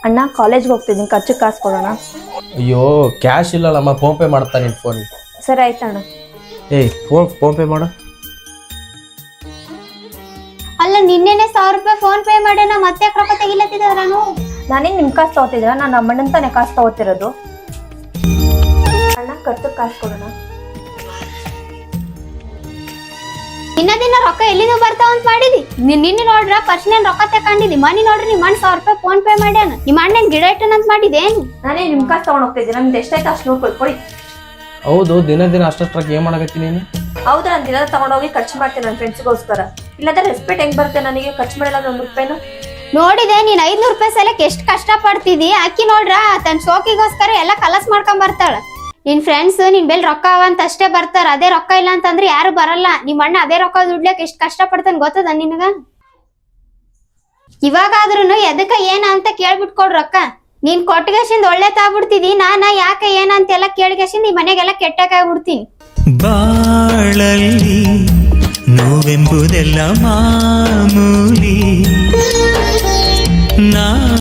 ಅಣ್ಣ ಕಾಲೇಜ್ಗೆ ಹೋಗ್ತಿದ್ದೀನಿ, ಖರ್ಚಿಗೆ ಕಾಸು ಕೊಡೋಣ. ಅಯ್ಯೋ ಕ್ಯಾಶ್ ಇಲ್ಲಲ್ಲಮ್ಮ, ಫೋನ್ ಪೇ ಮಾಡ್ತಾ ನಿನ್ ಫೋನ್. ಸರಿ ಆಯ್ತಣ್ಣ. ಫೋನ್ ಪೇ ಮಾಡು. ಅಲ್ಲ ನಿನ್ನೆನೆ 1000 ರೂಪಾಯಿ ಫೋನ್ ಪೇ ಮಾಡ್ಯಾನ, ಮತ್ತೆ ರೊಕ್ಕ ತೆಗಿಲತ್ತಿದ್ರಾನು. ನಾನೇನು ನಿಮ್ಮ ಕಾಸು ತಗೋತಿದ್ದೀರ? ನಾನು ಅಮ್ಮಣ್ಣನ ತಾನೇ ಕಾಸು ತಗೋತಿರೋದು. ಅಣ್ಣ ಖರ್ಚಿಗೆ ಕಾಸು ಕೊಡೋಣ. ದಿನ ರೊಕ್ಕ ಎಲ್ಲಿಂದ ಬರ್ತಾವ ಅಂತ ಮಾಡಿದಿ? ನಿನ್ನೆ ನೋಡ್ರ ಪರ್ಸನಲ್ ರೊಕ್ಕ ತಕೊಂಡಿದಿ, ಮನಿ ನೋಡ್ರಿ ನಿಮ್ಮ ಅಣ್ಣ 1000 ರೂಪಾಯಿ ಫೋನ್ ಪೇ ಮಾಡ್ಯಾನ. ನಿಮ್ಮ ಅಣ್ಣನ್ ಗಿಡ ಇಟ್ಟನಂತ ಮಾಡಿದೇನು? ನಾನೇ ನಿಮ್ಮ ಕಾಸು ತಗೊಂಡು ಹೋಗ್ತಿದ್ದೀನಿ, ನಮ್ದು ಎಷ್ಟಾಯ್ತು ಅಷ್ಟು ನೋಡ್ಕೊಳ್ಕೊಡಿ. ಹೌದು, ದಿನ ಅಷ್ಟಕ್ಕೆ ಏನ್ ಮಾಡಕತ್ತಿ ನೀನು? ಹೌದಾ, ನಾನು ದಿನ ತಗೊಂಡೋಗಿ ಖರ್ಚು ಮಾಡ್ತೀನಿ ನನ್ನ ಫ್ರೆಂಡ್ಸ್ಗೋಸ್ಕರ. ಇಲ್ಲಾಂದ್ರೆ ರೆಸ್ಪೆಕ್ಟ್ ಹೆಂಗ್ ಬರುತ್ತೆ ನನಗೆ? ಖರ್ಚು ಮಾಡಿಲ್ಲ 1 ರೂಪಾಯಿನು. ನೋಡಿದೆ ನೀನ್ 500 ರೂಪಾಯಿ ಸಲಕ್ಕೆ ಎಷ್ಟು ಕಷ್ಟ ಪಡ್ತಿದಿ. ಅಕ್ಕಿ ನೋಡ್ರ ತನ್ನ ಶೋಕಿಗೋಸ್ಕರ ಎಲ್ಲ ಕಲಸ್ ಮಾಡ್ಕೊಂಡ್ ಬರ್ತಾಳ. ನಿನ್ ಫ್ರೆಂಡ್ಸ್ ನಿನ್ ಬೆಲ್ ರೊಕ್ಕ ಅವಂತ ಅಷ್ಟೇ ಬರ್ತಾರ, ಅದೇ ರೊಕ್ಕ ಇಲ್ಲ ಅಂತಂದ್ರೆ ಯಾರು ಬರಲ್ಲ. ನಿಮ್ಮ ಅಣ್ಣ ಅದೇ ರೊಕ್ಕ ದುಡ್ಲಿಕ್ಕೆ ಎಷ್ಟು ಕಷ್ಟ ಪಡ್ತಾನೆ ಗೊತ್ತದ ನಿನಗ? ಇವಾಗಾದ್ರೂ ಎದಕ್ಕ ಏನ ಅಂತ ಕೇಳ್ಬಿಟ್ಕೊಡ್ ರೊಕ್ಕ. ನೀನ್ ಕೊಟ್ಟಗೆಸಿಂದ ಒಳ್ಳೆ ತಾಗ್ಬಿಡ್ತಿದಿ, ನಾನ ಯಾಕೆ ಏನಂತೆಲ್ಲ ಕೇಳಿಗೆಸಿಂದ ಈ ಮನೆಗೆಲ್ಲ ಕೆಟ್ಟಕ್ಕಾಗ್ಬಿಡ್ತೀನಿ. ಬಾಳಲ್ಲಿ ನೋವೆಂಬುದೆಲ್ಲ ಮಾಮೂಲಿ.